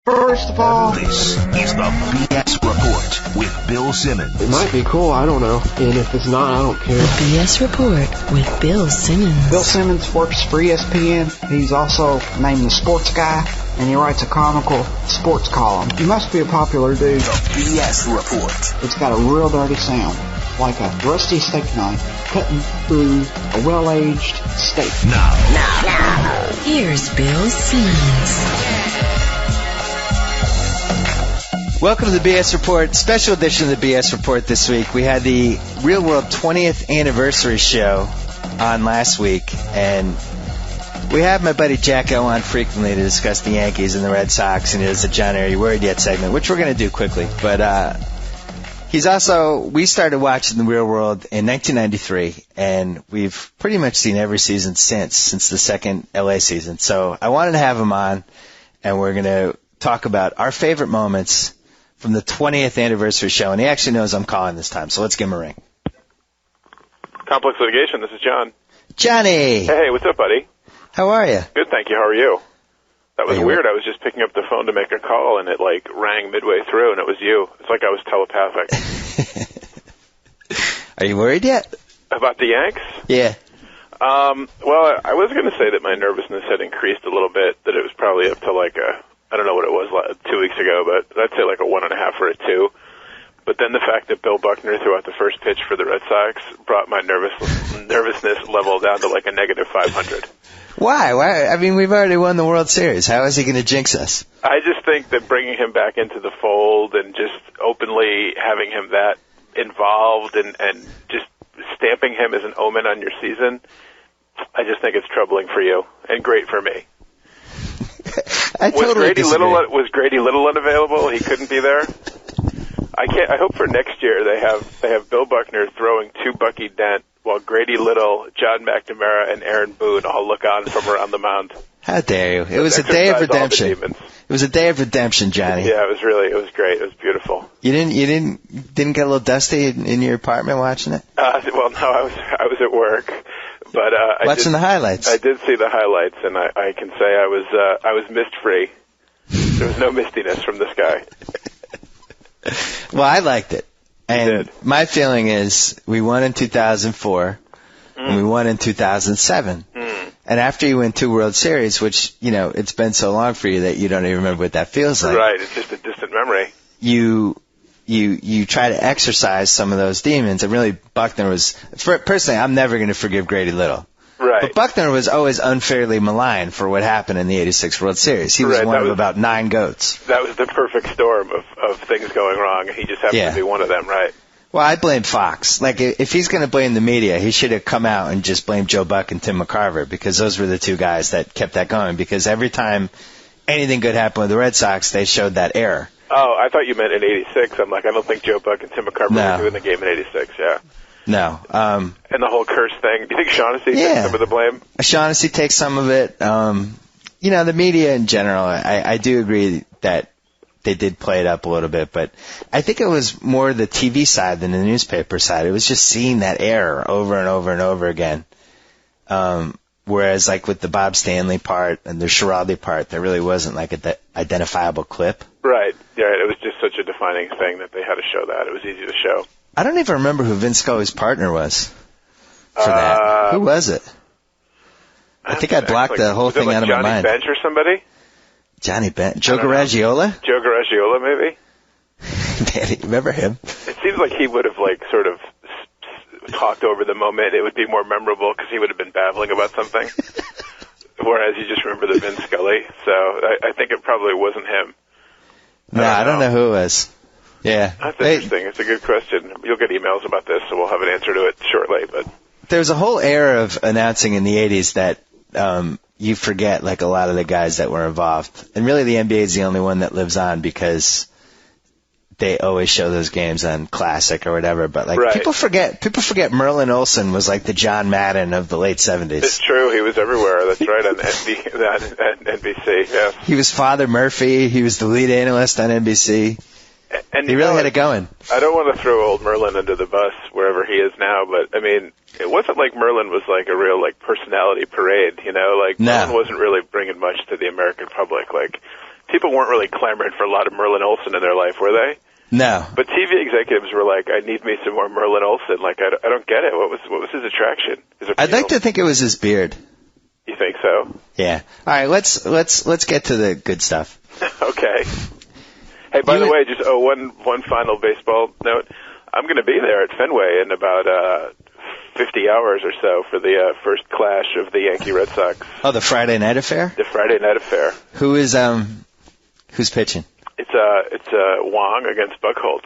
First of all, this is the B.S. Report with Bill Simmons. It might be cool, I don't know. And if it's not, I don't care. The B.S. Report with Bill Simmons. Bill Simmons works for ESPN. He's also named the sports guy, and he writes a comical sports column. He must be a popular dude. The B.S. Report. It's got a real dirty sound, like a rusty steak knife cutting through a well-aged steak. Now. Here's Bill Simmons. Welcome to the B.S. Report, special edition of the B.S. Report this week. We had the Real World 20th anniversary show on last week, and we have my buddy JackO on frequently to discuss the Yankees and the Red Sox, and it is a John, Are You Worried Yet segment, which we're going to do quickly. But we started watching the Real World in 1993, and we've pretty much seen every season since the second LA season. So I wanted to have him on, and we're going to talk about our favorite moments from the 20th anniversary show, and he actually knows I'm calling this time, so let's give him a ring. Complex Litigation, this is John. Johnny! Hey, what's up, buddy? How are you? Good, thank you. How are you? That was weird. I was just picking up the phone to make a call, and it, rang midway through, and it was you. It's like I was telepathic. Are you worried yet? About the Yanks? Yeah. Well, I was going to say that my nervousness had increased a little bit, that it was probably up to I don't know what it was 2 weeks ago, but I'd say a 1.5 or a 2. But then the fact that Bill Buckner threw out the first pitch for the Red Sox brought my nervousness level down to a negative 500. Why? I mean, we've already won the World Series. How is he going to jinx us? I just think that bringing him back into the fold and just openly having him that involved and just stamping him as an omen on your season, I just think it's troubling for you and great for me. Was Grady Little unavailable? He couldn't be there. I hope for next year they have Bill Buckner throwing to Bucky Dent while Grady Little, John McNamara, and Aaron Boone all look on from around the mound. How dare you? It was a day of redemption. It was a day of redemption, Johnny. Yeah, it was great. It was beautiful. You didn't get a little dusty in your apartment watching it? Well, no, I was at work. But watching the highlights. I did see the highlights, and I can say I was mist-free. There was no mistiness from this guy. Well, I liked it. And my feeling is we won in 2004, and we won in 2007. And after you win 2 World Series, which, it's been so long for you that you don't even remember what that feels like. Right, it's just a distant memory. You try to exercise some of those demons, and really Buckner was, personally, I'm never going to forgive Grady Little. Right. But Buckner was always unfairly maligned for what happened in the 86 World Series. He was one of about 9 goats. That was the perfect storm of things going wrong. He just happened to be one of them, right? Well, I blame Fox. If he's going to blame the media, he should have come out and just blamed Joe Buck and Tim McCarver, because those were the 2 guys that kept that going, because every time anything good happened with the Red Sox, they showed that error. Oh, I thought you meant in 86. I'm I don't think Joe Buck and Tim McCarver were doing the game in 86, yeah. No. And the whole curse thing. Do you think Shaughnessy takes some of the blame? Shaughnessy takes some of it. The media in general, I do agree that they did play it up a little bit, but I think it was more the TV side than the newspaper side. It was just seeing that error over and over and over again. Whereas with the Bob Stanley part and the Schiraldi part, there really wasn't an identifiable clip. Right. Yeah, it was just such a defining thing that they had to show that. It was easy to show. I don't even remember who Vin Scully's partner was for that. Who was it? I think I blocked the whole thing out of my mind. Johnny Bench or somebody? Johnny Bench? Joe Garagiola? Joe Garagiola, maybe? Danny, remember him? It seems like he would have sort of talked over the moment. It would be more memorable because he would have been babbling about something. Whereas you just remember the Vin Scully. So I think it probably wasn't him. No, I don't know who it was. Yeah. That's interesting. It's a good question. You'll get emails about this, so we'll have an answer to it shortly. But there's a whole era of announcing in the 80s that you forget a lot of the guys that were involved. And really the NBA is the only one that lives on because they always show those games on Classic or whatever. But people forget Merlin Olsen was the John Madden of the late 70s. It's true. He was everywhere. That's right, on NBC. Yes. He was Father Murphy. He was the lead analyst on NBC. And he really had it going. I don't want to throw old Merlin under the bus wherever he is now, but I mean, it wasn't like Merlin was like a real like personality parade, you know? Like no. Merlin wasn't really bringing much to the American public. Like people weren't really clamoring for a lot of Merlin Olsen in their life, were they? No. But TV executives were like, I need me some more Merlin Olsen. Like, I don't get it. What was his attraction? I'd like to think it was his beard. You think so? Yeah. All right, let's get to the good stuff. Okay. Hey, by the way, just one final baseball note. I'm going to be there at Fenway in about 50 hours or so for the first clash of the Yankee-Red Sox. Oh, the Friday night affair? The Friday night affair. Who's pitching? It's Wong against Buckholz.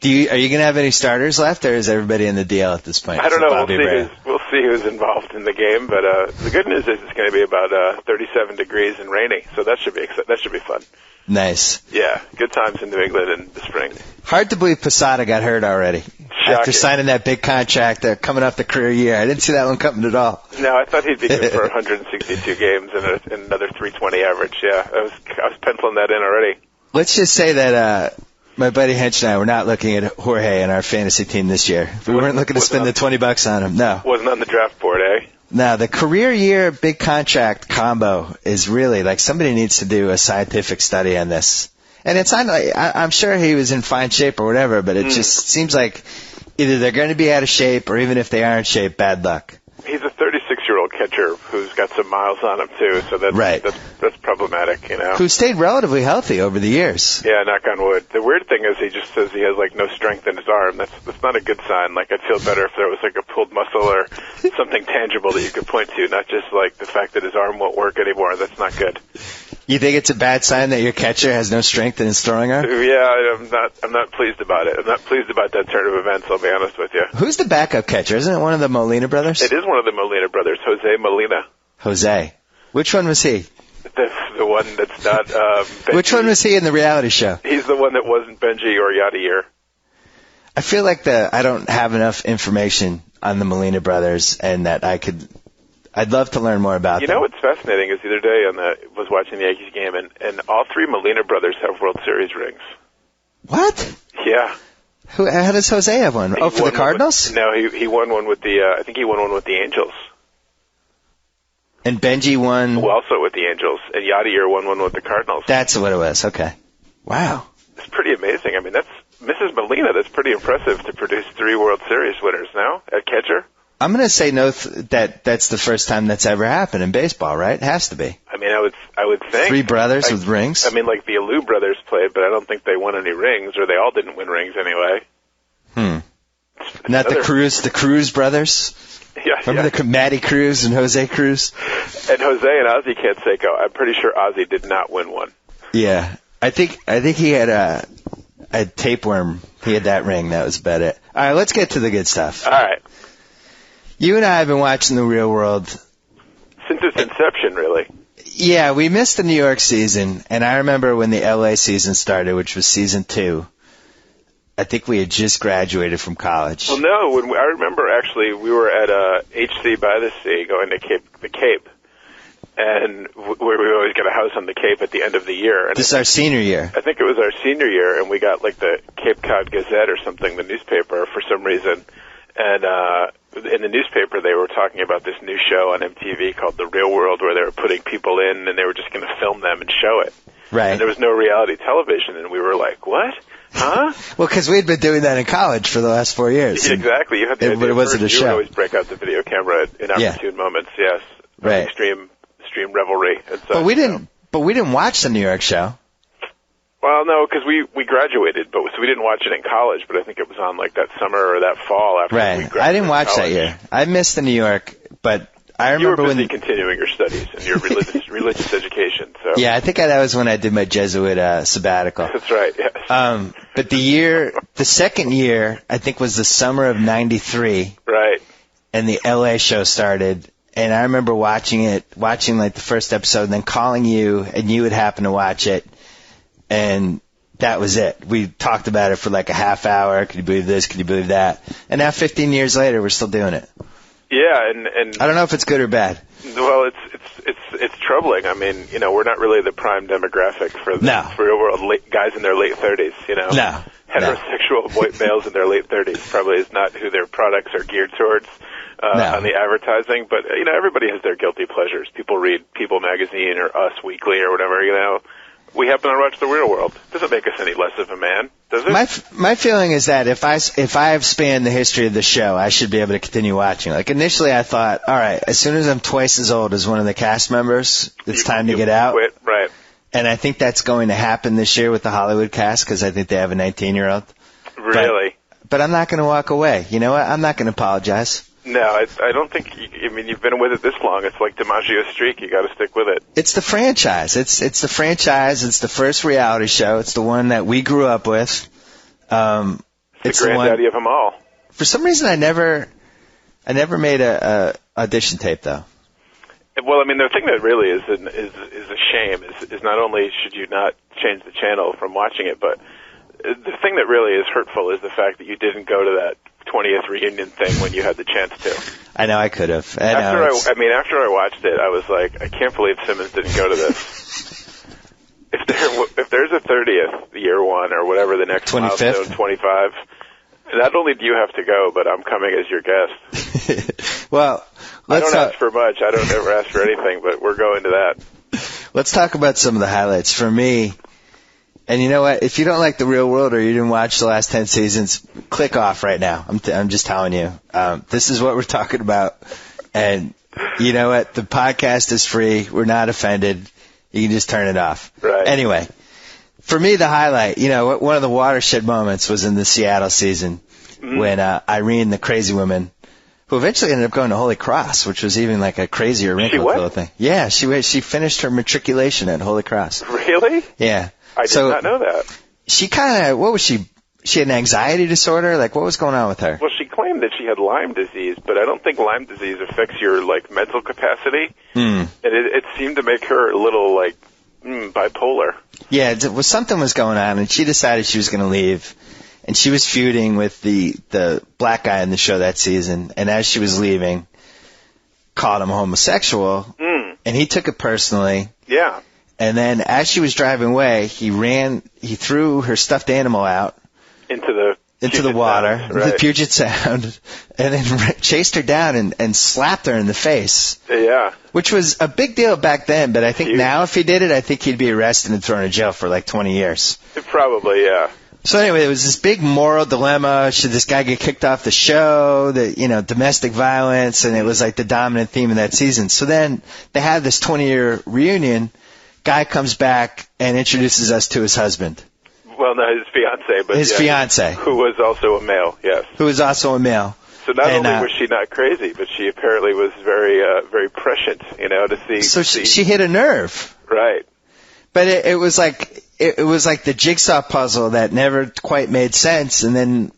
Are you going to have any starters left, or is everybody in the DL at this point? I don't know. We'll see who's involved in the game, but the good news is it's going to be about 37 degrees and rainy, so that should be fun. Nice. Yeah, good times in New England in the spring. Hard to believe Posada got hurt already. Shocking. After signing that big contract, coming off the career year. I didn't see that one coming at all. No, I thought he'd be good for 162 games and another 320 average. Yeah, I was penciling that in already. Let's just say that my buddy Hench and I were not looking at Jorge in our fantasy team this year. We weren't looking to spend the $20 on him. No. Wasn't on the draft board, eh? No, the career year big contract combo is really like somebody needs to do a scientific study on this. And it's not like, I'm sure he was in fine shape or whatever, but it just seems like either they're going to be out of shape or even if they are in shape, bad luck. He's a 36-year-old catcher who's got some miles on him too, so that's problematic, you know. Who stayed relatively healthy over the years. Yeah, knock on wood. The weird thing is he just says he has like no strength in his arm. That's not a good sign. Like I'd feel better if there was like a pulled muscle or something tangible that you could point to, not just like the fact that his arm won't work anymore. That's not good. You think it's a bad sign that your catcher has no strength in his throwing arm? Yeah, I'm not pleased about it. I'm not pleased about that turn of events, I'll be honest with you. Who's the backup catcher? Isn't it one of the Molina brothers? It is one of the Molina brothers, Jose Molina. Jose. Which one was he? The one that's not Benji. Which one was he in the reality show? He's the one that wasn't Benji or Yadier. I feel like I don't have enough information on the Molina brothers and that I'd love to learn more about them. You know what's fascinating is the other day was watching the Yankees game, and all three Molina brothers have World Series rings. What? Yeah. How does Jose have one? Oh, for the Cardinals? No, he won one with I think he won one with the Angels. And Benji won? Also with the Angels. And Yadier won one with the Cardinals. That's what it was. Okay. Wow. It's pretty amazing. I mean, that's Mrs. Molina. That's pretty impressive to produce 3 World Series winners now at catcher. I'm going to say no. That's the first time that's ever happened in baseball, right? It has to be. I mean, I would think 3 brothers with rings. I mean, like the Alou brothers played, but I don't think they won any rings, or they all didn't win rings anyway. Not the Cruz brothers. Yeah. Remember the Matty Cruz and Jose Cruz? And Jose and Ozzie Canseco. I'm pretty sure Ozzie did not win one. Yeah, I think he had a tapeworm. He had that ring. That was about it. All right, let's get to the good stuff. All right. You and I have been watching The Real World since its inception, really. Yeah, we missed the New York season, and I remember when the LA season started, which was season 2. I think we had just graduated from college. Well, no, I remember actually we were at HC by the Sea going to the Cape, and where we always get a house on the Cape at the end of the year. And this is our senior year. I think it was our senior year, and we got like the Cape Cod Gazette or something, the newspaper, for some reason. And in the newspaper, they were talking about this new show on MTV called The Real World, where they were putting people in, and they were just going to film them and show it. Right. And there was no reality television, and we were like, what? Huh? Well, because we'd been doing that in college for the last 4 years. Exactly. You had the idea it wasn't a you show. would always break out the video camera in opportune moments. Yes. Right. Extreme revelry and such. But we didn't watch the New York show. Well, no, because we graduated, so we didn't watch it in college. But I think it was on like that summer or that fall after we graduated. I didn't watch that year. I missed the New York, but I remember you were busy continuing your studies and your religious education. So yeah, I think that was when I did my Jesuit sabbatical. That's right. Yes. But the second year, I think was the summer of '93. Right. And the LA show started, and I remember watching like the first episode, and then calling you, and you would happen to watch it, and that was it. We talked about it for like a half hour. Could you believe this? Could you believe that? And now 15 years later, we're still doing it. Yeah, and I don't know if it's good or bad. Well, it's troubling. I mean, we're not really the prime demographic for real world guys in their late 30s. No. Heterosexual males in their late 30s probably is not who their products are geared towards on the advertising. But everybody has their guilty pleasures. People read People magazine or Us Weekly or whatever. we happen to watch the real world. Doesn't make us any less of a man, does it? My feeling is that if I have spanned the history of the show, I should be able to continue watching. Like initially, I thought, all right, as soon as I'm twice as old as one of the cast members, it's time to get out. Quit, right? And I think that's going to happen this year with the Hollywood cast because I think they have a 19-year-old. Really? But I'm not going to walk away. You know what? I'm not going to apologize. No, I don't think. You've been with it this long. It's like DiMaggio's streak. You got to stick with it. It's the franchise. It's the franchise. It's the first reality show. It's the one that we grew up with. It's the granddaddy of them all. For some reason, I never made a audition tape though. Well, I mean, the thing that really is a shame is not only should you not change the channel from watching it, but the thing that really is hurtful is the fact that you didn't go to that 20th reunion thing when you had the chance to. I know I could have. After I watched it, I was like, I can't believe Simmons didn't go to this. If there's a 30th year one or whatever the next 25th? milestone, 25, not only do you have to go, but I'm coming as your guest. Well, I don't ask for much. I don't ever ask for anything, but we're going to that. Let's talk about some of the highlights. For me, and you know what? If you don't like the real world or you didn't watch the last 10 seasons, click off right now. I'm just telling you. This is what we're talking about. And you know what? The podcast is free. We're not offended. You can just turn it off. Right. Anyway, for me, the highlight, one of the watershed moments was in the Seattle season when Irene, the crazy woman, who eventually ended up going to Holy Cross, which was even like a crazier wrinkle little thing. Yeah, she finished her matriculation at Holy Cross. Really? Yeah. I did not know that. She kind of, what was she? She had an anxiety disorder? Like, what was going on with her? Well, she claimed that she had Lyme disease, but I don't think Lyme disease affects your, mental capacity. And it seemed to make her a little, bipolar. Yeah, something was going on, and she decided she was going to leave. And she was feuding with the black guy in the show that season, and as she was leaving, called him homosexual, and he took it personally. Yeah. And then as she was driving away, he threw her stuffed animal out into the water, Sound, right. the Puget Sound, and then chased her down and slapped her in the face. Yeah. Which was a big deal back then, but I think now if he did it, I think he'd be arrested and thrown in jail for 20 years. Probably, yeah. So anyway, there was this big moral dilemma. Should this guy get kicked off the show? Domestic violence, and it was like the dominant theme of that season. So then they had this 20-year reunion. Guy comes back and introduces us to his husband. Well, no, his fiancée, but his fiancée, who was also a male. Yes. Who was also a male. So not only was she not crazy, but she apparently was very, very prescient. To see. So she hit a nerve. Right. But it was like the jigsaw puzzle that never quite made sense, and then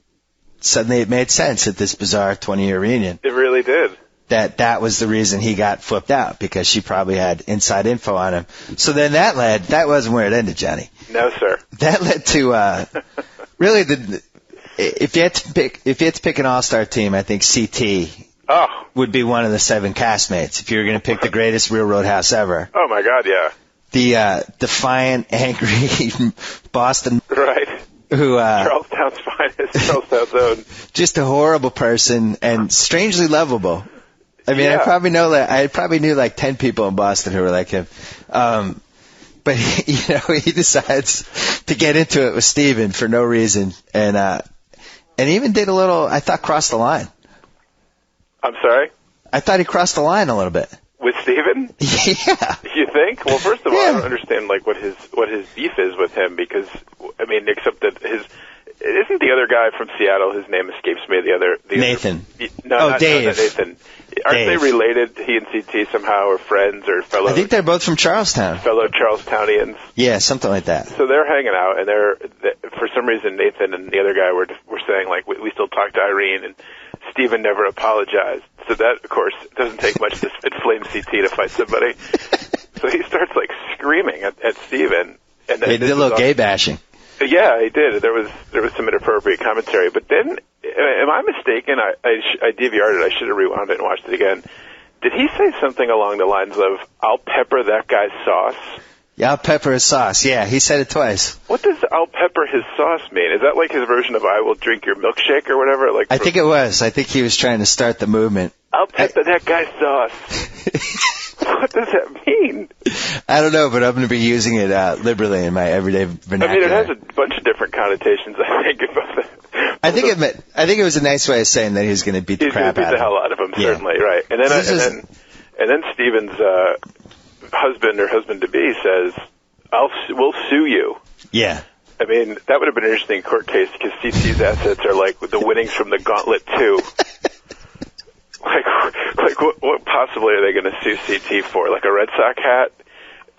suddenly it made sense at this bizarre 20-year reunion. It really did. That was the reason he got flipped out, because she probably had inside info on him. So then that wasn't where it ended, Johnny. No, sir. That led to really if you had to pick an all-star team, I think CT would be one of the 7 castmates. If you were going to pick the greatest real roadhouse ever. Oh my God, yeah. The defiant, angry Boston, right? Who Charlestown's finest, Charlestown's own. Just a horrible person and strangely lovable. I mean, yeah. I probably knew 10 people in Boston who were like him. But he decides to get into it with Steven for no reason, and even did a little, I thought, crossed the line. I'm sorry? I thought he crossed the line a little bit. With Steven? Yeah. You think? Well, first of all, I don't understand what his beef is with him, because except that isn't the other guy from Seattle, his name escapes me, Nathan. No, Dave. Not Nathan. Aren't they related, he and CT somehow, or friends, or fellow? I think they're both from Charlestown. Fellow Charlestownians. Yeah, something like that. So they're hanging out, and for some reason, Nathan and the other guy were saying, we still talk to Irene, and Steven never apologized. So that, of course, doesn't take much to inflame CT to fight somebody. So he starts screaming at Steven. And they did a little gay bashing. Yeah, he did. There was some inappropriate commentary. But then, am I mistaken? I DVR'd it. I should have rewound it and watched it again. Did he say something along the lines of, "I'll pepper that guy's sauce"? Yeah, I'll pepper his sauce. Yeah, he said it twice. What does "I'll pepper his sauce" mean? Is that his version of "I will drink your milkshake" or whatever? I think it was. I think he was trying to start the movement. I'll pepper that guy's sauce. What does that mean? I don't know, but I'm going to be using it liberally in my everyday vernacular. I mean, it has a bunch of different connotations, I think, about that. I think it was a nice way of saying that he was going to beat the crap out of him. Beat the hell out of him, Yeah. certainly, right. And then Steven's husband or husband-to-be says, we'll sue you. Yeah. I mean, that would have been an interesting court case because CT's assets are like the winnings from the Gauntlet 2. Like what possibly are they going to sue CT for? Like a Red Sox hat,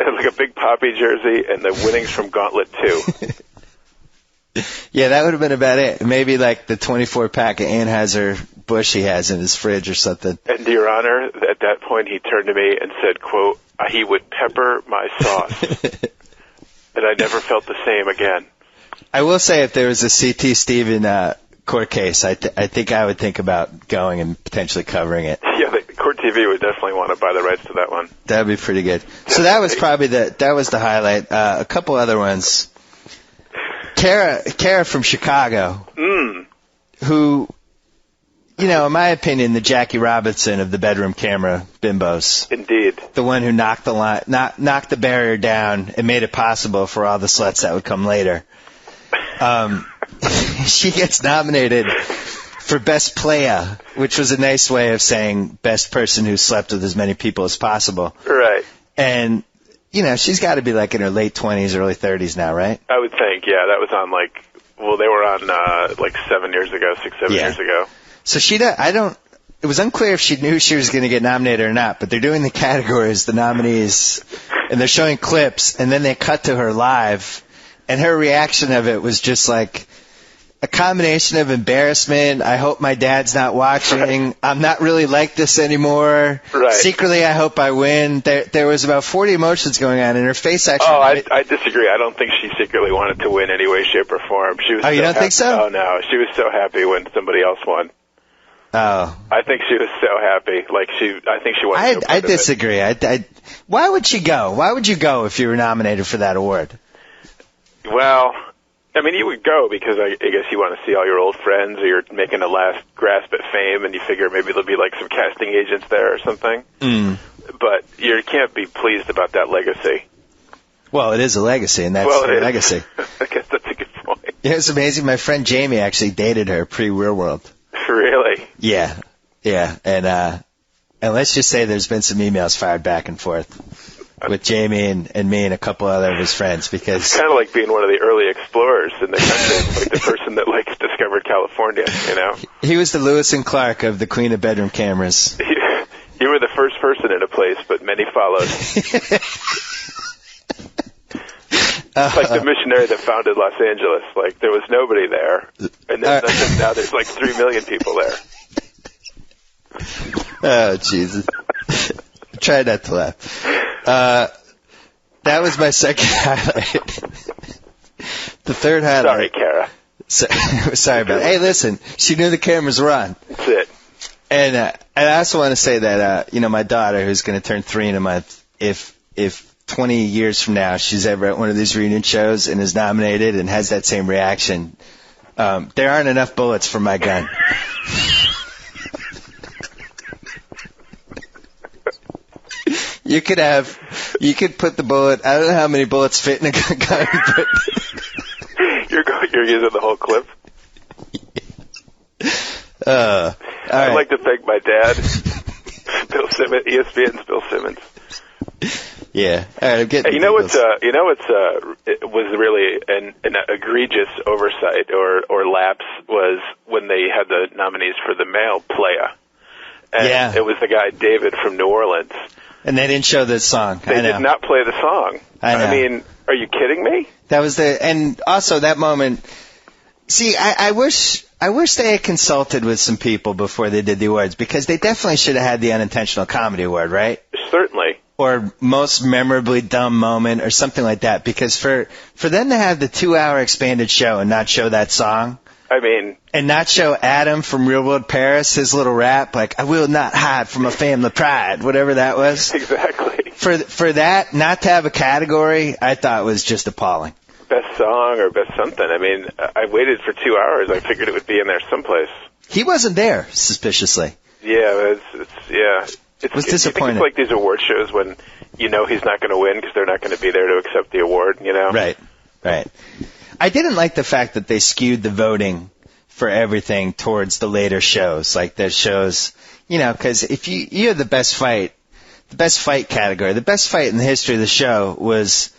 and like a Big Papi jersey, and the winnings from Gauntlet 2. Yeah, that would have been about it. Maybe like the 24-pack of Anheuser-Busch he has in his fridge or something. And, Your Honor, at that point he turned to me and said, quote, he would pepper my sauce. And I never felt the same again. I will say if there was a CT Steven court case, I think I would think about going and potentially covering it. Yeah, the Court TV would definitely want to buy the rights to that one. That would be pretty good. So that was probably that was the highlight. A couple other ones. Kara from Chicago, who, in my opinion, the Jackie Robinson of the bedroom camera bimbos. Indeed. The one who knocked the barrier down and made it possible for all the sluts that would come later. She gets nominated for Best Playa, which was a nice way of saying best person who slept with as many people as possible. Right. And, she's got to be like in her late 20s, early 30s now, right? I would think, yeah. That was on they were on 7 years ago, 7 years ago. So it was unclear if she knew she was going to get nominated or not, but they're doing the categories, the nominees, and they're showing clips, and then they cut to her live, and her reaction of it was just like a combination of embarrassment. I hope my dad's not watching. I'm not really like this anymore. Right. Secretly, I hope I win. There was about 40 emotions going on, and her face actually... Oh, I disagree. I don't think she secretly wanted to win any way, shape, or form. She was you don't think so? Oh, no. She was so happy when somebody else won. Oh. I think she was so happy. I think she wanted to. I disagree. Why would she go? Why would you go if you were nominated for that award? Well, I mean, you would go because I guess you want to see all your old friends, or you're making a last grasp at fame, and you figure maybe there'll be like some casting agents there or something. But you can't be pleased about that legacy. Well, it is a legacy, and that's her legacy. I guess that's a good point. Yeah, it's amazing. My friend Jamie actually dated her pre-Real World. Really? Yeah. And let's just say there's been some emails fired back and forth with Jamie and me and a couple other of his friends, because it's kind of like being one of the early explorers in the country, like the person that discovered California. He was the Lewis and Clark of the Queen of Bedroom Cameras. You were the first person in a place, but many followed. Like the missionary that founded Los Angeles. Like there was nobody there, and then now there's like 3 million people there. Oh Jesus! Try not to laugh. That was my second highlight. The third highlight. Sorry, Kara. Sorry about it. Hey, listen, she knew the cameras were on. That's it. And I also want to say that my daughter, who's going to turn 3 in a month, if 20 years from now she's ever at one of these reunion shows and is nominated and has that same reaction, there aren't enough bullets for my gun. You could put the bullet, I don't know how many bullets fit in a gun, but you're using the whole clip? I'd like to thank my dad, Bill Simmons, ESPN's Bill Simmons. Yeah. All right, I'm getting it was really an egregious oversight or lapse was when they had the nominees for the male playa. And it was the guy David from New Orleans. And they didn't show this song. They did not play the song. I mean, are you kidding me? That was and also that moment. See, I wish they had consulted with some people before they did the awards, because they definitely should have had the unintentional comedy award, right? Certainly. Or most memorably dumb moment or something like that, because for them to have the 2-hour expanded show and not show that song. I mean, and not show Adam from Real World Paris, his little rap, like, I will not hide from a family pride, whatever that was. Exactly. For that, not to have a category, I thought was just appalling. Best song or best something. I mean, I waited for 2 hours. I figured it would be in there someplace. He wasn't there, suspiciously. Yeah, It was disappointing. It's like these award shows when you know he's not going to win because they're not going to be there to accept the award, you know? Right. I didn't like the fact that they skewed the voting for everything towards the later shows, like the shows, you know, because if you had the best fight category, the best fight in the history of the show was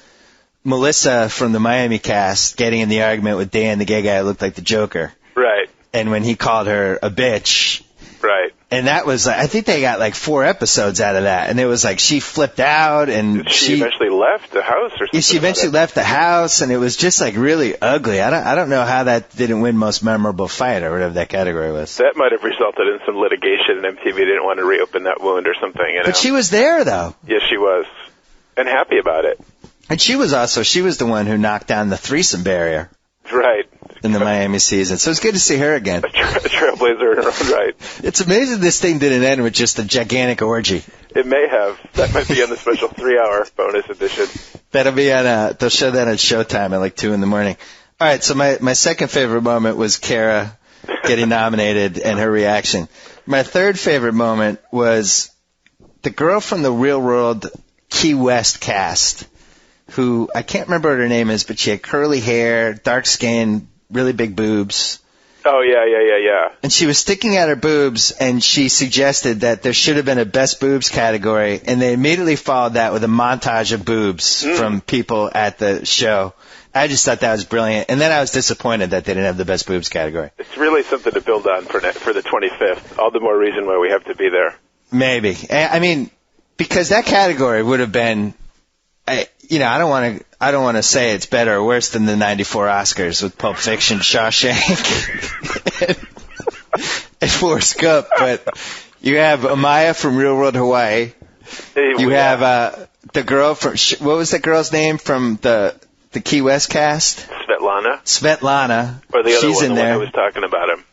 Melissa from the Miami cast getting in the argument with Dan, the gay guy who looked like the Joker. Right. And when he called her a bitch. Right. And that was, I think they got like 4 episodes out of that. And it was like she flipped out and she eventually left the house or something. Yeah, she eventually left the house, and it was just like really ugly. I don't know how that didn't win most memorable fight or whatever that category was. That might have resulted in some litigation, and MTV didn't want to reopen that wound or something. You know? But she was there, though. Yes, she was. And happy about it. And she was the one who knocked down the threesome barrier. Right. In the Miami season. So it's good to see her again. A trailblazer in her own right. It's amazing this thing didn't end with just a gigantic orgy. It may have. That might be on the special 3-hour bonus edition. That'll be on, they'll show that at Showtime at like 2 in the morning. All right, so my second favorite moment was Kara getting nominated and her reaction. My third favorite moment was the girl from the Real World Key West cast, who I can't remember what her name is, but she had curly hair, dark skin, really big boobs. Oh, yeah. And she was sticking out her boobs, and she suggested that there should have been a best boobs category, and they immediately followed that with a montage of boobs from people at the show. I just thought that was brilliant. And then I was disappointed that they didn't have the best boobs category. It's really something to build on for the 25th. All the more reason why we have to be there. Maybe. I mean, because that category would have been, I don't want to say it's better or worse than the 94 Oscars with Pulp Fiction, Shawshank, and Forrest Gump, but you have Amaya from Real World Hawaii. You have the girl from, what was that girl's name from the Key West cast? Svetlana. Or the other She's one, in the there. one who was talking about him.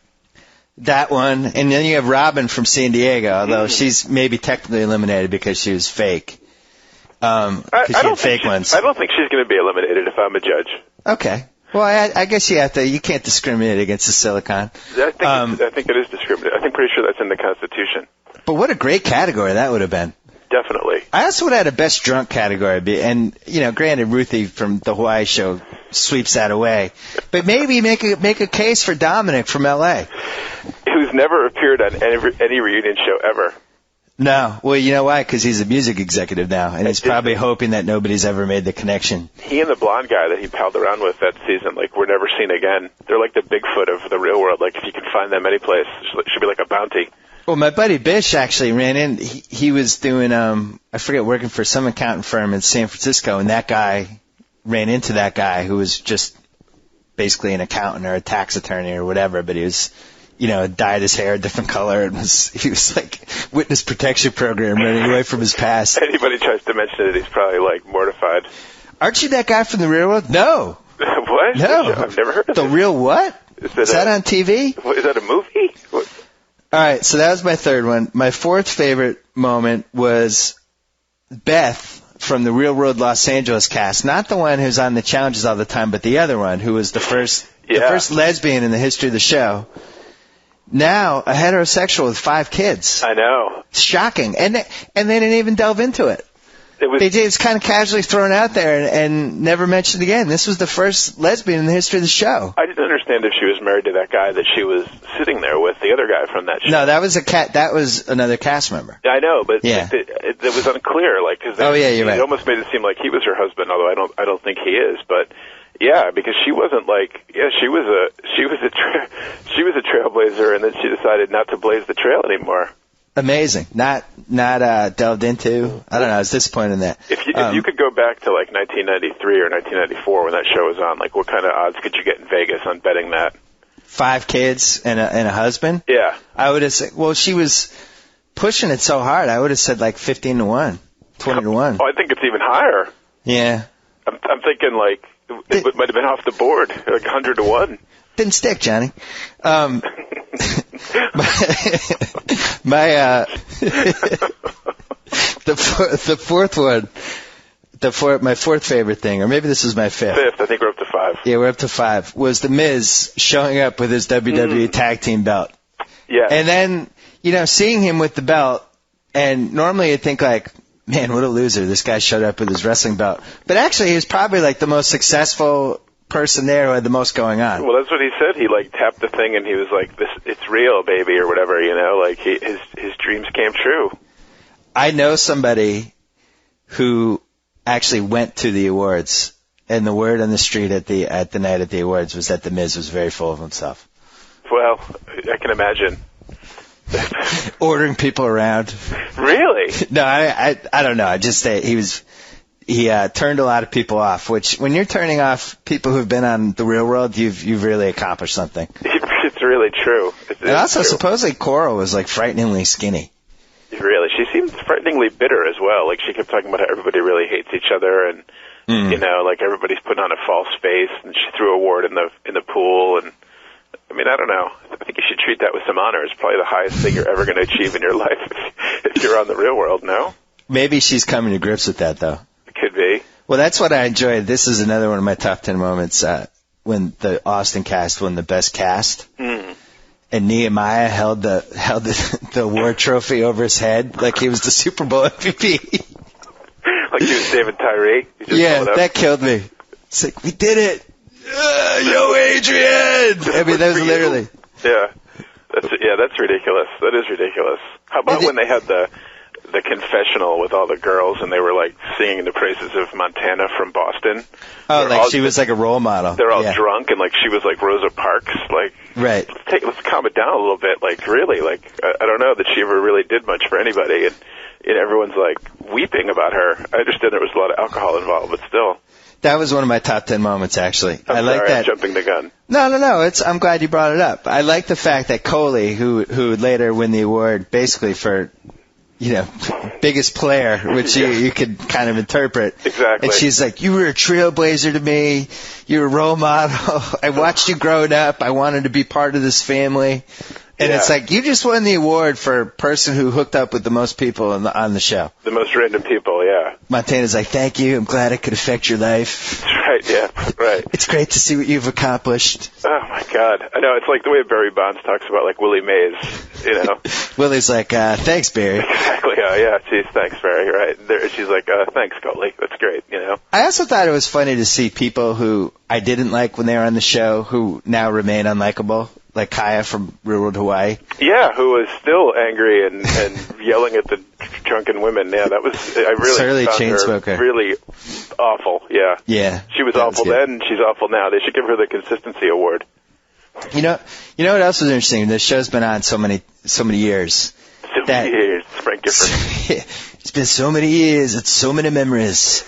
That one. And then you have Robin from San Diego, although she's maybe technically eliminated because she was fake. Because she had fake ones. I don't think she's going to be eliminated if I'm a judge. Okay. Well, I guess you can't discriminate against the Silicon. I think it is discriminate. I'm pretty sure that's in the Constitution. But what a great category that would have been. Definitely. I also would have had a best drunk category, and granted, Ruthie from the Hawaii show sweeps that away. But maybe make a case for Dominic from L.A., who's never appeared on any reunion show ever. No. Well, you know why? Because he's a music executive now, and he's probably hoping that nobody's ever made the connection. He and the blonde guy that he palled around with that season, were never seen again. They're like the Bigfoot of the real world. If you can find them any place, it should be like a bounty. Well, my buddy Bish actually ran in. He was doing, I forget, working for some accountant firm in San Francisco, and that guy ran into that guy who was just basically an accountant or a tax attorney or whatever, but he was, dyed his hair a different color, and he was like witness protection program running away from his past. Anybody tries to mention it, he's probably mortified. Aren't you that guy from the Real World? No. What? No. I've never heard of The it. Real what? Is that on TV? Is that a movie? What? All right, so that was my third one. My fourth favorite moment was Beth from the Real World Los Angeles cast. Not the one who's on the challenges all the time, but the other one who was the first lesbian in the history of the show. Now a heterosexual with 5 kids. I know. Shocking. And they didn't even delve into it. They just kind of casually thrown out there and never mentioned again. This was the first lesbian in the history of the show. I didn't understand if she was married to that guy that she was sitting there with, the other guy from that show. No, that was another cast member. I know, but yeah. it was unclear. Cause you're right. It almost made it seem like he was her husband, although I don't think he is. But yeah, because she wasn't she was a trailblazer, and then she decided not to blaze the trail anymore. Amazing. Not delved into. I don't know. I was disappointed in that. If you could go back to 1993 or 1994 when that show was on, what kind of odds could you get in Vegas on betting that? 5 kids and a husband? Yeah. I would have said, well, she was pushing it so hard. I would have said 15-1, 20-1. Oh, I think it's even higher. Yeah. I'm thinking it might have been off the board, 100-1. Didn't stick, Johnny. The fourth one, my fourth favorite thing, or maybe this is my fifth. I think we're up to 5. Yeah, we're up to 5. Was The Miz showing up with his WWE Tag Team belt. Yeah. And then, seeing him with the belt And normally you'd think like, man, what a loser. This guy showed up with his wrestling belt. But actually, he was probably like the most successful person there who had the most going on. Well, that's what he said. He like tapped the thing and he was like, "This, it's real, baby," or whatever. You know, like his dreams came true. I know somebody who actually went to the awards, and the word on the street at the night at the awards was that the Miz was very full of himself. Well, I can imagine. Ordering people around. Really? No, I don't know. I just say he turned a lot of people off, which when you're turning off people who've been on the real world, you've really accomplished something. It's really true. And also, supposedly Coral was like frighteningly skinny. Really? She seemed frighteningly bitter as well. Like she kept talking about how everybody really hates each other and you know, like everybody's putting on a false face, and she threw a word in the pool, and I mean, I don't know. I think you should treat that with some honor. It's probably the highest thing you're ever going to achieve in your life if you're on the real world, no? Maybe she's coming to grips with that, though. It could be. Well, that's what I enjoyed. This is another one of my top 10 moments when the Austin cast won the best cast. And Nehemiah held the award trophy over his head like he was the Super Bowl MVP. Like he was David Tyree? Yeah, that killed me. It's like, we did it. Yo, Adrian! I mean, that was literally. Yeah. That's ridiculous. That is ridiculous. How about when they had the confessional with all the girls and they were like singing the praises of Montana from Boston? Oh, like she was like a role model. They're all drunk and like she was like Rosa Parks. Like, right. Let's calm it down a little bit. Like, really, like I don't know that she ever really did much for anybody, and everyone's like weeping about her. I understand there was a lot of alcohol involved, but still. That was one of my top 10 moments, actually. I like that. I'm jumping the gun. No. I'm glad you brought it up. I like the fact that Coley, who would later win the award basically for, biggest player, which you could kind of interpret. Exactly. And she's like, you were a trailblazer to me. You were a role model. I watched you growing up. I wanted to be part of this family. And it's like, you just won the award for person who hooked up with the most people on the show. The most random people, yeah. Montana's like, thank you. I'm glad I could affect your life. That's right, yeah, right. It's great to see what you've accomplished. Oh, my God. I know, it's like the way Barry Bonds talks about, like, Willie Mays, Willie's like, thanks, Barry. Exactly, yeah. Geez, thanks, Barry, right. She's like, thanks, Coley. That's great, I also thought it was funny to see people who I didn't like when they were on the show who now remain unlikable. Like Kaya from Real World Hawaii. Yeah, who was still angry and yelling at the drunken women. Yeah, that was, I really found her really awful. Yeah. Yeah. She was awful then, and she's awful now. They should give her the consistency award. You know what else was interesting? This show's been on so many years. Years, Frank Gifford. It's been so many years. It's so many memories.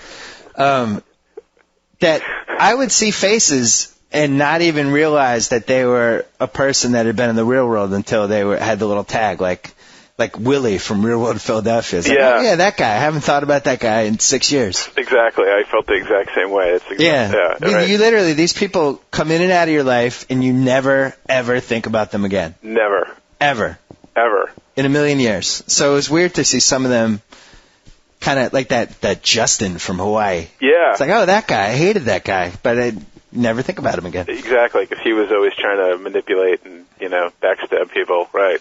That I would see faces and not even realize that they were a person that had been in the real world until they had the little tag, like Willie from Real World Philadelphia. It's like, oh, yeah, that guy. I haven't thought about that guy in 6 years. Exactly. I felt the exact same way. You literally, these people come in and out of your life, and you never, ever think about them again. Never. Ever. Ever. In a million years. So it was weird to see some of them kind of like that Justin from Hawaii. Yeah. It's like, oh, that guy. I hated that guy. But I never think about him again. Exactly, because he was always trying to manipulate and, backstab people. Right.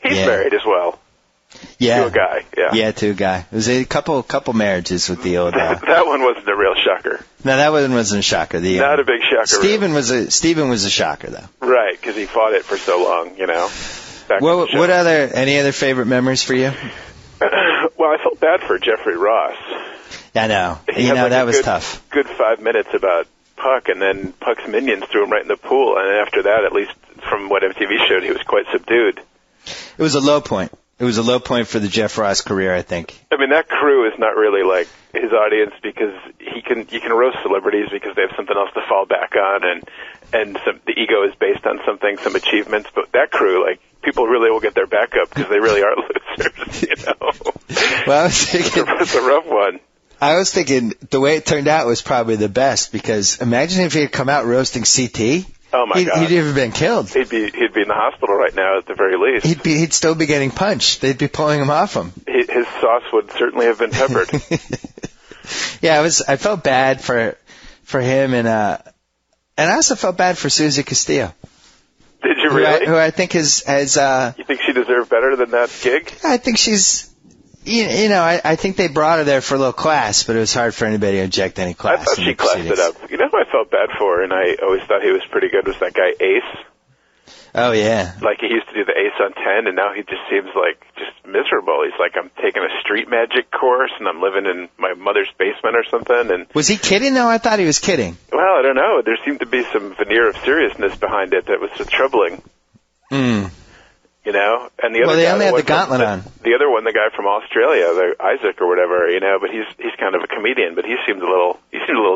He's married as well. Yeah. To a guy, yeah. Yeah, to a guy. It was a couple marriages with the old... that one wasn't a real shocker. No, that one wasn't a shocker. Not a big shocker. Steven was a shocker, though. Right, because he fought it for so long, Any other favorite memories for you? Well, I felt bad for Jeffrey Ross. I know. That was tough. Good 5 minutes about Puck, and then Puck's minions threw him right in the pool, and after that, at least from what MTV showed, he was quite subdued. It was a low point. It was a low point for the Jeff Ross career, I think. I mean, that crew is not really like his audience because you can roast celebrities because they have something else to fall back on, and the ego is based on some achievements. But that crew, like, people really will get their back up because they really are losers, Well, I was thinking it's a rough one. I was thinking the way it turned out was probably the best because imagine if he had come out roasting CT. Oh my God! He'd have been killed. He'd be in the hospital right now at the very least. He'd still be getting punched. They'd be pulling him off him. His sauce would certainly have been peppered. Yeah, I felt bad for him and I also felt bad for Susie Castillo. Did you really? Who I think has you think she deserved better than that gig? I think she's You know, I think they brought her there for a little class, but it was hard for anybody to inject any class. I thought she classed it up. You know who I felt bad for, and I always thought he was pretty good, was that guy Ace. Oh, yeah. Like, he used to do the Ace on 10, and now he just seems like just miserable. He's like, I'm taking a street magic course, and I'm living in my mother's basement or something. And was he kidding, though? I thought he was kidding. Well, I don't know. There seemed to be some veneer of seriousness behind it that was so troubling. You know? And the other they guy only had the gauntlet on. The other one, the guy from Australia, the Isaac or whatever, you know, but he's kind of a comedian, but he seemed a little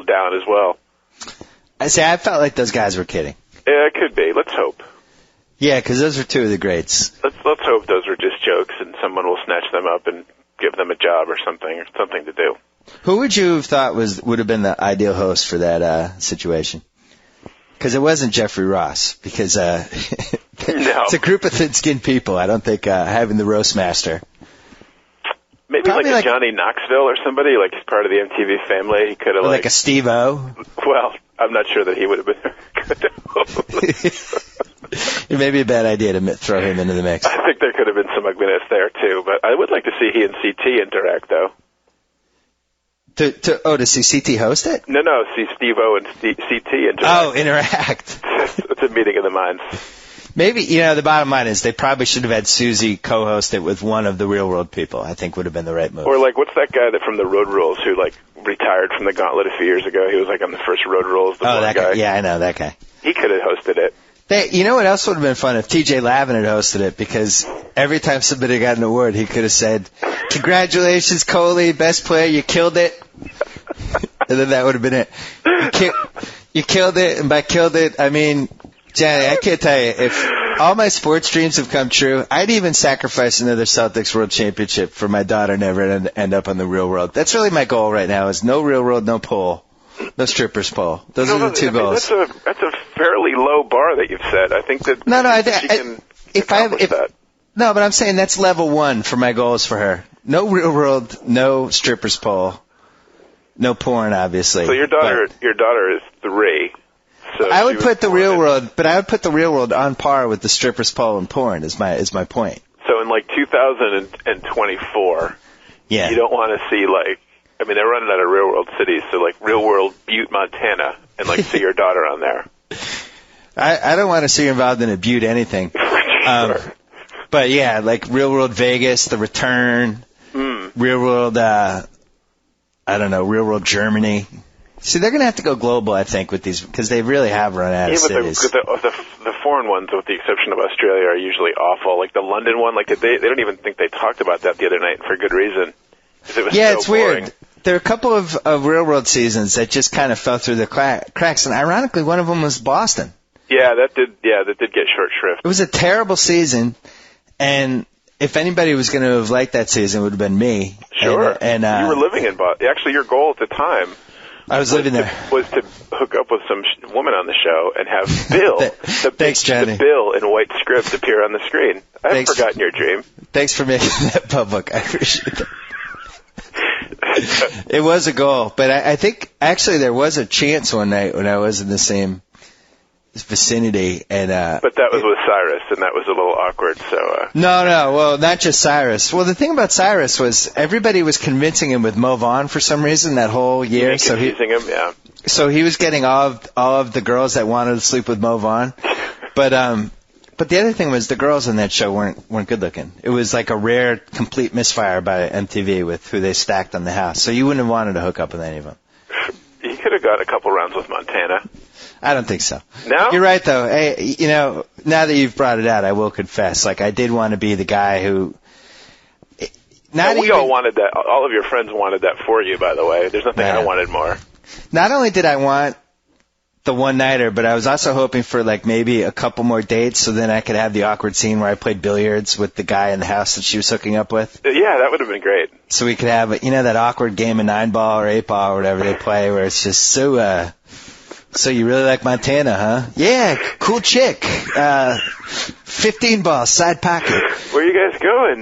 down as well. I felt like those guys were kidding. Yeah, it could be. Let's hope. Yeah, because those are two of the greats. Let's hope those were just jokes, and someone will snatch them up and give them a job or something to do. Who would you have thought would have been the ideal host for that situation? Because it wasn't Jeffrey Ross. Because no. It's a group of thin-skinned people. I don't think having the roast master. Maybe Probably like a Johnny Knoxville or somebody, like he's part of the MTV family. He could have like a Steve-O. Well, I'm not sure that he would have been good host. It may be a bad idea to throw him into the mix. I think there could have been some ugliness there too, but I would like to see he and CT interact, though. To see CT host it? No, see Steve-O and CT interact. Oh, interact. It's a meeting of the minds. Maybe, you know, the bottom line is they probably should have had Susie co-host it with one of the Real World people. I think would have been the right move. Or like, what's that guy from the Road Rules who like retired from the Gauntlet a few years ago? He was like on the first Road Rules. That guy. Yeah, I know that guy. He could have hosted it. You know what else would have been fun if TJ Lavin had hosted it, because every time somebody got an award, he could have said, "Congratulations, Coley, best player, you killed it." And then that would have been it. You killed it, and by killed it, I mean, Johnny, I can't tell you, if all my sports dreams have come true, I'd even sacrifice another Celtics World Championship for my daughter never to end up on the Real World. That's really my goal right now, is no Real World, no pole. No strippers pole. Those are the two goals. That's a fairly low bar that you've set. I think that No, but I'm saying that's level 1 for my goals for her. No Real World, no strippers pole, no porn, obviously. So your daughter is 3. So I would put the Real World, but I would put the Real World on par with the strippers pole and porn. Is my point. So in like 2024, yeah, you don't want to see like. I mean, they're running out of Real World cities, so like Real World Butte, Montana, and like see your daughter on there. I don't want to see her involved in a Butte anything. Sure. But yeah, like Real World Vegas, The Return, Real World, I don't know, Real World Germany. See, they're going to have to go global, I think, with these, because they really have run out of cities. The foreign ones, with the exception of Australia, are usually awful. Like the London one, like they don't even think they talked about that the other night for good reason. It's weird. There are a couple of Real World seasons that just kind of fell through the cracks, and ironically, one of them was Boston. Yeah, that did get short shrift. It was a terrible season, and if anybody was going to have liked that season, it would have been me. Sure. And you were living in Boston. Actually, your goal at the time living there. Was to hook up with some woman on the show and have Bill, the Bill in white script appear on the screen. I haven't forgotten your dream. Thanks for making that public. I appreciate that. It was a goal, but I think actually there was a chance one night when I was in the same vicinity, and but that was with Cyrus, and that was a little awkward. So no, well, not just Cyrus. Well, the thing about Cyrus was everybody was convincing him with Mo Vaughn for some reason that whole year. So confusing him, yeah. So he was getting all of the girls that wanted to sleep with Mo Vaughn, But the other thing was the girls on that show weren't good looking. It was like a rare, complete misfire by MTV with who they stacked on the house. So you wouldn't have wanted to hook up with any of them. You could have got a couple rounds with Montana. I don't think so. No? You're right, though. Hey, you know, now that you've brought it out, I will confess. Like, I did want to be the guy who... We all wanted that. All of your friends wanted that for you, by the way. There's nothing I wanted more. Not only did I want the one-nighter, but I was also hoping for, like, maybe a couple more dates so then I could have the awkward scene where I played billiards with the guy in the house that she was hooking up with. Yeah, that would have been great. So we could have, you know, that awkward game of 9-ball or 8-ball or whatever they play where it's just so you really like Montana, huh? Yeah, cool chick. 15-ball, side pocket. Where are you guys going?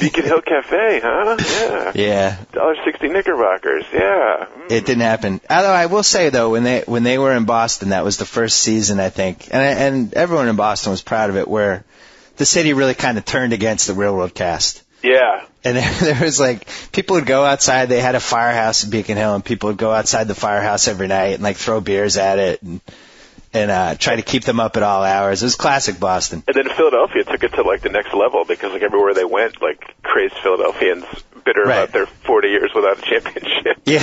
Beacon Hill Cafe, huh? Yeah. Yeah. $1.60 Knickerbockers, yeah. It didn't happen. Although I will say, though, when they were in Boston, that was the first season, I think, and everyone in Boston was proud of it, where the city really kind of turned against the Real World cast. Yeah. And there was like, people would go outside. They had a firehouse in Beacon Hill, and people would go outside the firehouse every night and like throw beers at it and try to keep them up at all hours. It was classic Boston. And then Philadelphia took it to like the next level because like everywhere they went, like crazed Philadelphians bitter about their 40 years without a championship. Yeah.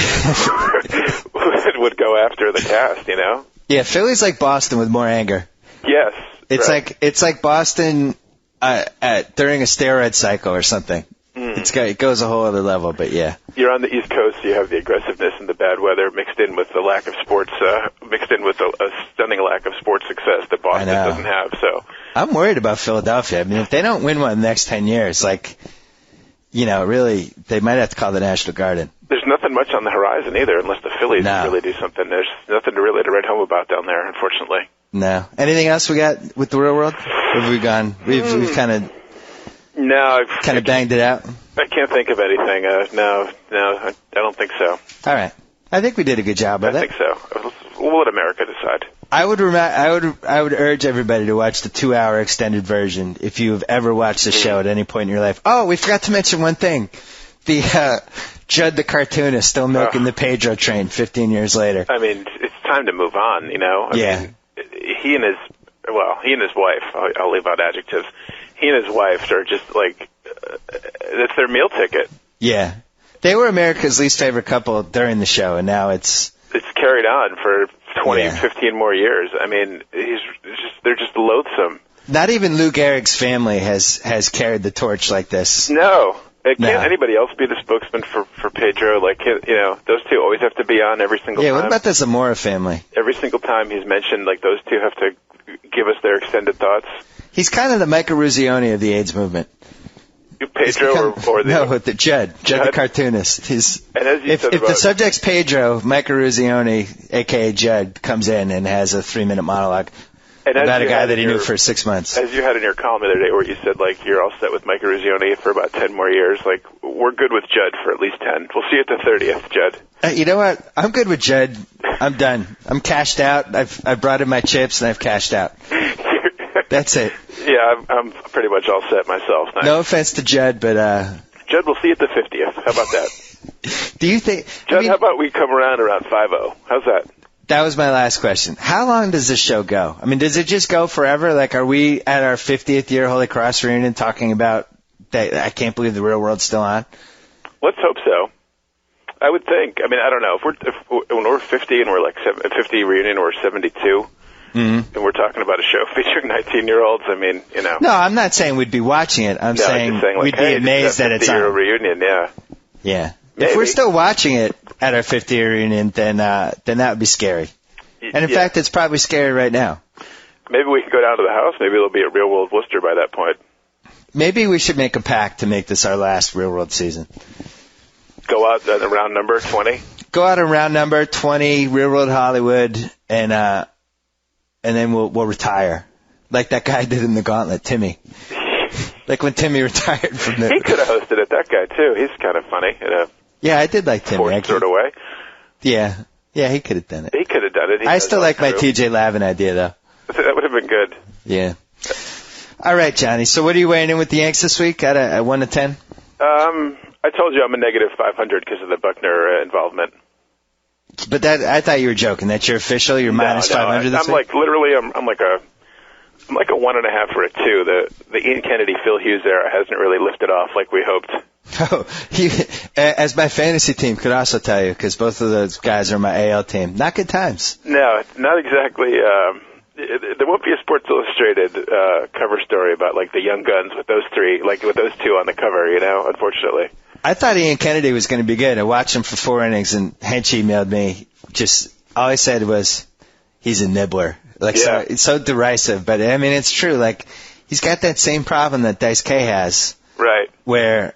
would go after the cast, you know? Yeah, Philly's like Boston with more anger. Yes. It's like Boston during a steroid cycle or something. It goes a whole other level, but yeah. You're on the East Coast, so you have the aggressiveness and the bad weather mixed in with the lack of sports, mixed in with a stunning lack of sports success that Boston doesn't have. So I'm worried about Philadelphia. I mean, if they don't win one in the next 10 years, like, you know, really, they might have to call the National Guard in. There's nothing much on the horizon either, unless the Phillies really do something. There's nothing to write home about down there, unfortunately. No. Anything else we got with the real world? Or have we gone? We've kind of banged it out. I can't think of anything. No, I don't think so. All right. I think we did a good job with it. I think so. We'll let America decide. I would urge everybody to watch the 2-hour extended version if you've ever watched the show at any point in your life. Oh, we forgot to mention one thing. The Judd the cartoonist still milking the Pedro train 15 years later. I mean, it's time to move on, you know? I mean, he and his wife, I'll leave out adjectives, he and his wife are just like, that's their meal ticket. Yeah. They were America's least favorite couple during the show, and now it's carried on for 20, 15 more years. I mean, they're just loathsome. Not even Lou Gehrig's family has carried the torch like this. No. Can't anybody else be the spokesman for Pedro? Like, you know, those two always have to be on every single time. Yeah, what about the Zamora family? Every single time he's mentioned, like, those two have to give us their extended thoughts. He's kind of the Mike Ruzioni of the AIDS movement. Pedro or the... No, the Judd the cartoonist. And as you said if the subject's Pedro, Mike Ruzioni, a.k.a. Judd, comes in and has a 3-minute monologue about a guy that he knew for 6 months. As you had in your column the other day where you said, like, you're all set with Mike Ruzioni for about 10 more years. Like, we're good with Judd for at least 10. We'll see you at the 30th, Judd. You know what? I'm good with Judd. I'm done. I'm cashed out. I've brought in my chips, and I've cashed out. That's it. Yeah, I'm pretty much all set myself. Nice. No offense to Judd, but... Judd, we'll see you at the 50th. How about that? Do you think... Judd, how about we come around 5-0? How's that? That was my last question. How long does this show go? I mean, does it just go forever? Like, are we at our 50th year Holy Cross reunion talking about that? I can't believe the real world's still on. Let's hope so. I would think. I mean, I don't know. When we're 50 and we're like 50 reunion, we're 72, and we're talking about a show featuring 19-year-olds. I mean, you know. No, I'm not saying we'd be watching it. I'm saying like, we'd be amazed that it's on. Reunion, yeah. Yeah. Maybe. If we're still watching it at our 50th reunion, then that would be scary. And in fact, it's probably scary right now. Maybe we could go down to the house. Maybe it'll be a real world Worcester by that point. Maybe we should make a pact to make this our last real world season. Go out at a round number 20. Go out a round number 20, real world Hollywood, and then we'll retire, like that guy did in the Gauntlet, Timmy. Like when Timmy retired from the. He could have hosted it. That guy too. He's kind of funny. Yeah, I did like Timmy. Forced sort of way. Yeah, he could have done it. He could have done it. I still like my TJ Lavin idea though. That would have been good. Yeah. All right, Johnny. So what are you weighing in with the Yanks this week? At 1 to 10? I told you I'm a negative 500 because of the Buckner involvement. But I thought you were joking. That's your official. You're minus 500 this week. I'm like literally. I'm like a 1.5 or a 2. The Ian Kennedy, Phil Hughes era hasn't really lifted off like we hoped. Oh, as my fantasy team could also tell you, because both of those guys are my AL team. Not good times. No, not exactly. There won't be a Sports Illustrated cover story about like the young guns with those three, like with those two on the cover. You know, unfortunately. I thought Ian Kennedy was going to be good. I watched him for 4 innings, and Hench emailed me. Just all he said was, "He's a nibbler." Like so derisive, but I mean it's true. Like he's got that same problem that Dice K has, right? Where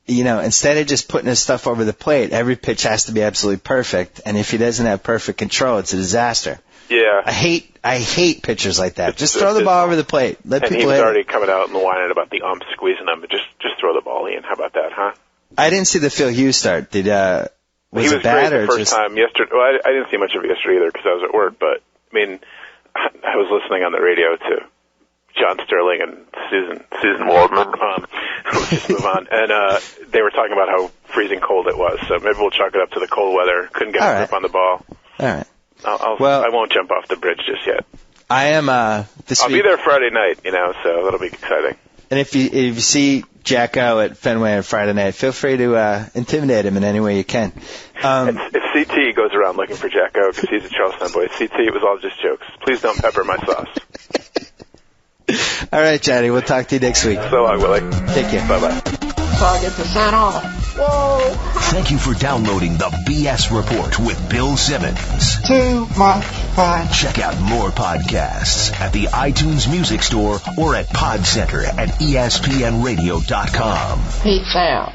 instead of just putting his stuff over the plate, every pitch has to be absolutely perfect, and if he doesn't have perfect control, it's a disaster. Yeah, I hate pitchers like that. Just throw the ball over the plate. Let people hit. And he was already coming out and whining about the ump squeezing him. But just throw the ball in. How about that, huh? I didn't see the Phil Hughes start. Was it bad great the first time yesterday. Well, I didn't see much of it yesterday either because I was at work. But I mean, I was listening on the radio to John Sterling and Susan Waldman We'll just move on. And they were talking about how freezing cold it was, so maybe we'll chalk it up to the cold weather. Couldn't get a grip on the ball. All right. I won't jump off the bridge just yet. I am I'll be there Friday night, so that'll be exciting. And if you see JackO at Fenway on Friday night, feel free to intimidate him in any way you can. If CT goes around looking for JackO, because he's a Charleston boy, CT, it was all just jokes. Please don't pepper my sauce. All right, Johnny, we'll talk to you next week. So long, Willie. Take care. Bye-bye. Target % off. Whoa. Thank you for downloading the BS Report with Bill Simmons. Too much fun. Check out more podcasts at the iTunes Music Store or at Pod Center at ESPNradio.com. Peace out.